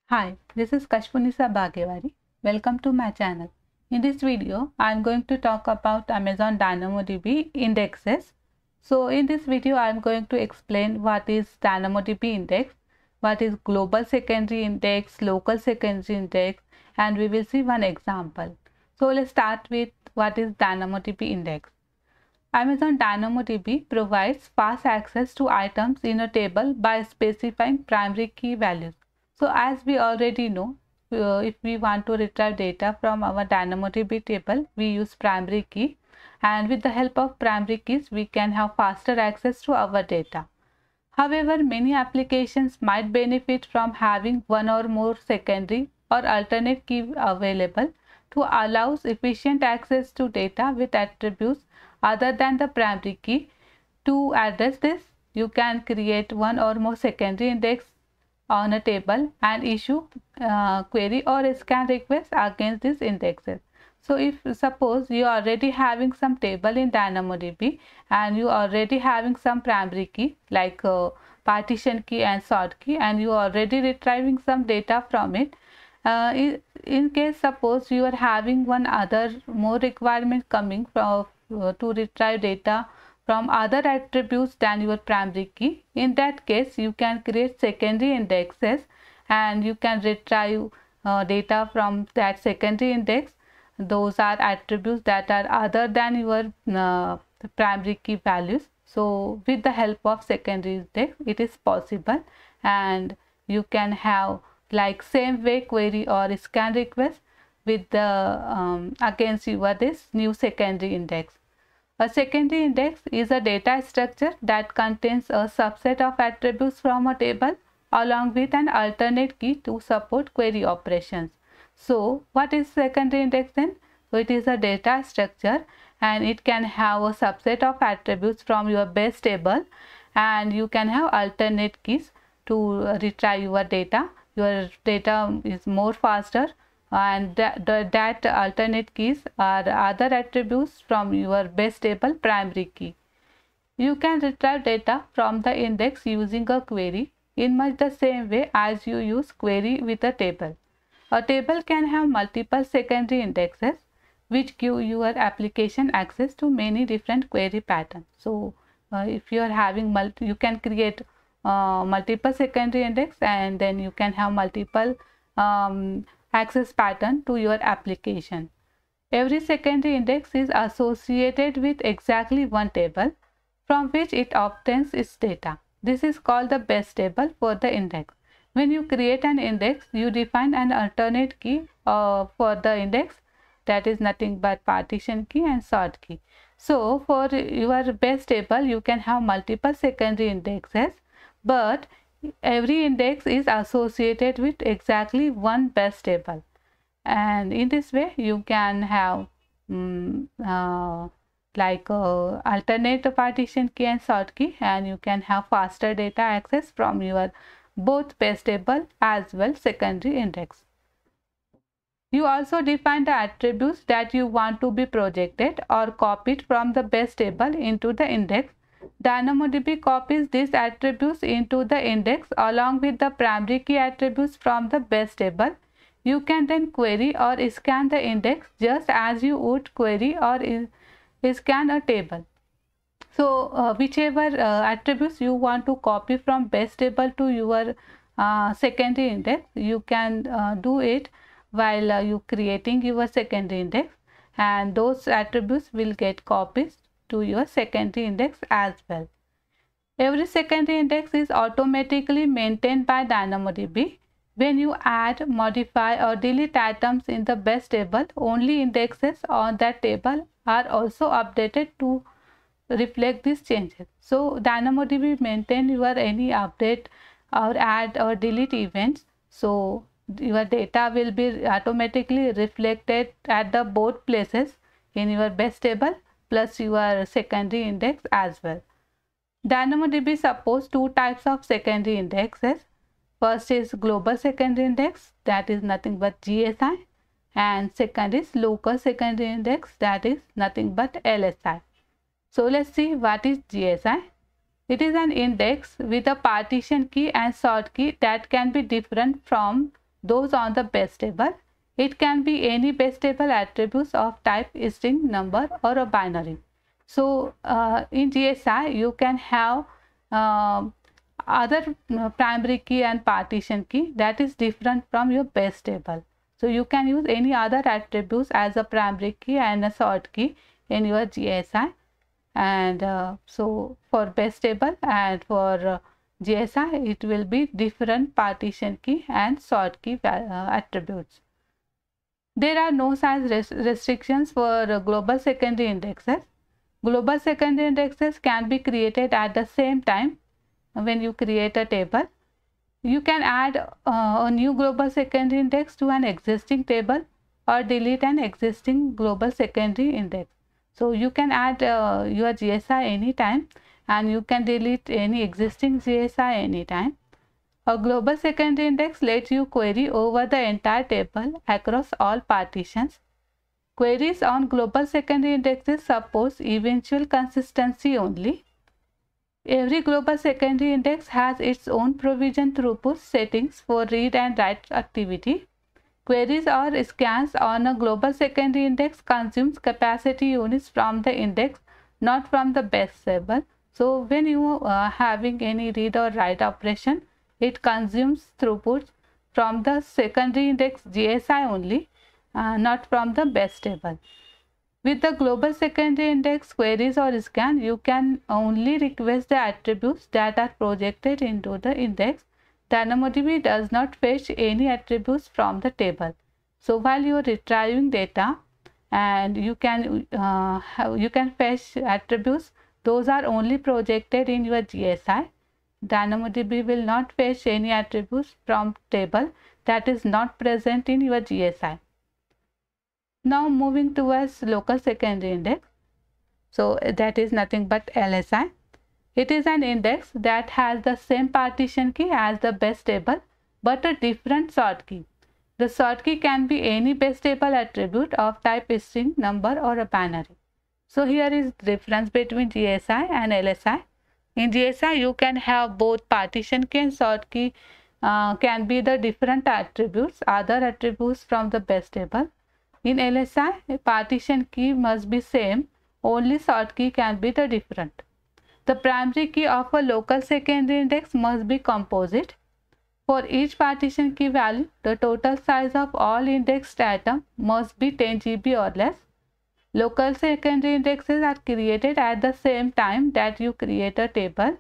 Hi, this is Kashpunisa Bhagewari. Welcome to my channel. In this video, I am going to talk about Amazon DynamoDB indexes. So in this video, I am going to explain what is DynamoDB index, what is global secondary index, local secondary index, and we will see one example. So let's start with what is DynamoDB index. Amazon DynamoDB provides fast access to items in a table by specifying primary key values. So as we already know, if we want to retrieve data from our DynamoDB table, we use primary key, and with the help of primary keys, we can have faster access to our data. However, many applications might benefit from having one or more secondary or alternate key available to allow efficient access to data with attributes other than the primary key. To address this, you can create one or more secondary index on a table and issue query or scan requests against these indexes. So if suppose you are already having some table in DynamoDB and you are already having some primary key like partition key and sort key, and you are already retrieving some data from it, in case suppose you are having one other more requirement coming from to retrieve data from other attributes than your primary key, in that case you can create secondary indexes and you can retrieve data from that secondary index. Those are attributes that are other than your primary key values. So with the help of secondary index it is possible, and you can have like same way query or scan request with the against your this new secondary index. A secondary index is a data structure that contains a subset of attributes from a table along with an alternate key to support query operations. So what is secondary index then? So it is a data structure and it can have a subset of attributes from your base table, and you can have alternate keys to retrieve your data. Your data is more faster, and that alternate keys are other attributes from your base table primary key. You can retrieve data from the index using a query in much the same way as you use query with a table. A table can have multiple secondary indexes which give your application access to many different query patterns. So if you are having you can create multiple secondary index, and then you can have multiple access pattern to your application. Every secondary index is associated with exactly one table from which it obtains its data. This is called the base table for the index. When you create an index, you define an alternate key for the index, that is nothing but partition key and sort key. So for your base table, you can have multiple secondary indexes, but every index is associated with exactly one base table, and in this way you can have alternate partition key and sort key, and you can have faster data access from your both base table as well secondary index. You also define the attributes that you want to be projected or copied from the base table into the index. DynamoDB copies these attributes into the index along with the primary key attributes from the base table. You can then query or scan the index just as you would query or scan a table. So whichever attributes you want to copy from base table to your secondary index, you can do it while you creating your secondary index, and those attributes will get copied to your secondary index as well. Every secondary index is automatically maintained by DynamoDB. When you add, modify or delete items in the base table, only indexes on that table are also updated to reflect these changes. So DynamoDB maintain your any update or add or delete events. So your data will be automatically reflected at the both places in your base table plus your secondary index as well. DynamoDB supports two types of secondary indexes. First is global secondary index, that is nothing but GSI, and second is local secondary index, that is nothing but LSI. So let's see what is GSI. It is an index with a partition key and sort key that can be different from those on the base table. It can be any base table attributes of type string, number, or a binary. So in GSI you can have other primary key and partition key that is different from your base table. So you can use any other attributes as a primary key and a sort key in your GSI. And so for base table and for GSI it will be different partition key and sort key attributes. There are no size restrictions for global secondary indexes. Global secondary indexes can be created at the same time when you create a table. You can add a new global secondary index to an existing table or delete an existing global secondary index. So you can add your GSI anytime and you can delete any existing GSI anytime. A global secondary index lets you query over the entire table across all partitions. Queries on global secondary indexes suppose eventual consistency only. Every global secondary index has its own provision throughput settings for read and write activity. Queries or scans on a global secondary index consumes capacity units from the index, not from the base table. So when you are having any read or write operation, it consumes throughput from the secondary index GSI only, not from the base table. With the global secondary index queries or scan, you can only request the attributes that are projected into the index. DynamoDB does not fetch any attributes from the table. So while you are retrieving data and you can fetch attributes, those are only projected in your GSI. DynamoDB will not fetch any attributes from table that is not present in your GSI. Now moving towards local secondary index. So that is nothing but LSI. It is an index that has the same partition key as the base table but a different sort key. The sort key can be any base table attribute of type string, number, or a binary. So here is the difference between GSI and LSI. In GSI you can have both partition key and sort key can be the different attributes, other attributes from the base table. In LSI, a partition key must be same, only sort key can be the different. The primary key of a local secondary index must be composite. For each partition key value, the total size of all indexed items must be 10 GB or less. Local secondary indexes are created at the same time that you create a table.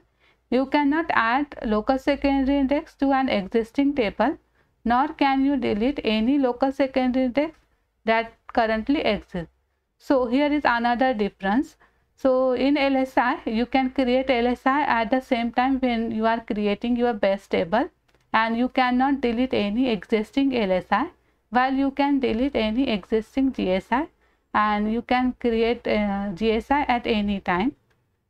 You cannot add local secondary index to an existing table, nor can you delete any local secondary index that currently exists. So here is another difference. So in LSI, you can create LSI at the same time when you are creating your base table, and you cannot delete any existing LSI, while you can delete any existing GSI and you can create GSI at any time.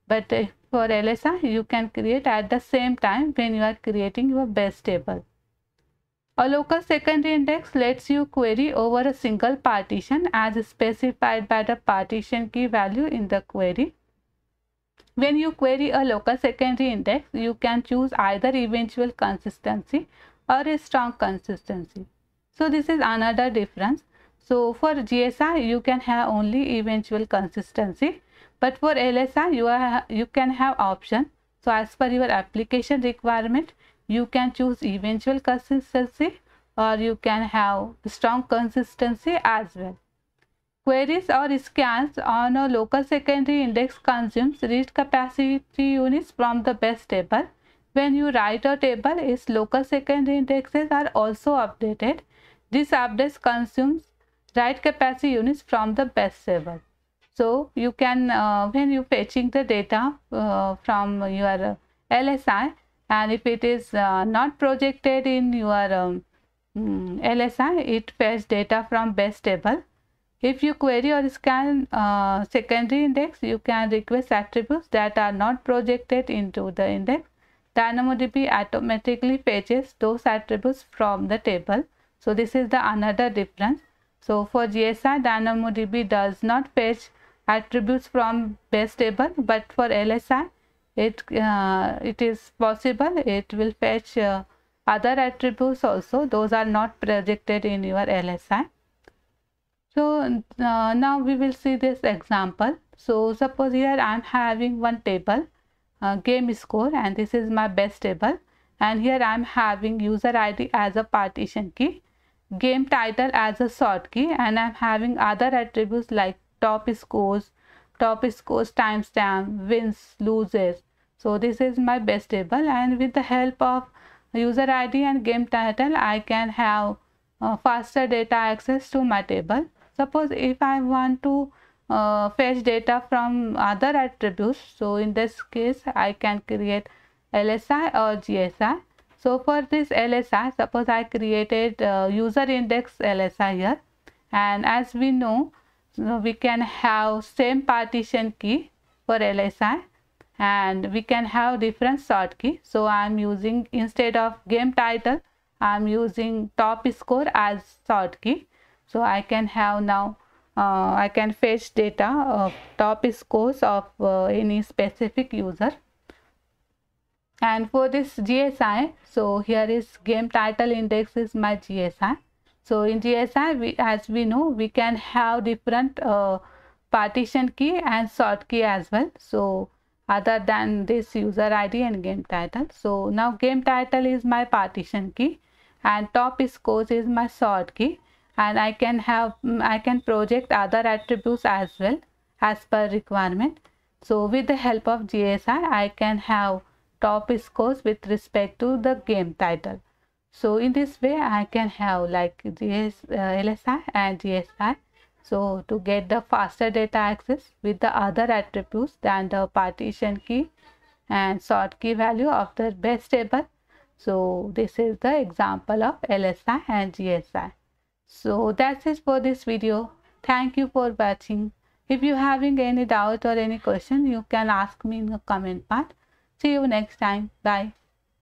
But for LSI, you can create at the same time when you are creating your base table. A local secondary index lets you query over a single partition as specified by the partition key value in the query. When you query a local secondary index, you can choose either eventual consistency or a strong consistency. So this is another difference. So for GSI, you can have only eventual consistency, but for LSI, you can have option. So as per your application requirement, you can choose eventual consistency or you can have strong consistency as well. Queries or scans on a local secondary index consumes read capacity units from the base table. When you write a table, its local secondary indexes are also updated. This update consumes write capacity units from the base table. So you can, when you fetching the data from your LSI, and if it is not projected in your LSI, it fetches data from base table. If you query or scan secondary index, you can request attributes that are not projected into the index. DynamoDB automatically fetches those attributes from the table. So this is the another difference. So for GSI, DynamoDB does not fetch attributes from base table, but for LSI, it is possible. It will fetch other attributes also, those are not projected in your LSI. So now we will see this example. So suppose here I am having one table, game score, and this is my best table, and here I am having user ID as a partition key, game title as a sort key, and I am having other attributes like top scores timestamp, wins, loses. So this is my best table, and with the help of user ID and game title I can have faster data access to my table. Suppose if I want to fetch data from other attributes, so in this case I can create LSI or GSI. So for this LSI, suppose I created user index LSI here, and as we know, we can have same partition key for LSI, and we can have different sort key. So I am using, instead of game title, I am using top score as sort key. So I can have now I can fetch data of top scores of any specific user. And for this GSI, so here is game title index is my GSI. So in GSI, as we know, we can have different partition key and sort key as well. So other than this user ID and game title. So now game title is my partition key and top scores is my sort key, and I can project other attributes as well as per requirement. So with the help of GSI, I can have top scores with respect to the game title. So in this way I can have like LSI and GSI. So to get the faster data access with the other attributes than the partition key and sort key value of the best table. So this is the example of LSI and GSI. So that's it for this video. Thank you for watching. If you having any doubt or any question, you can ask me in the comment part. See you next time. Bye.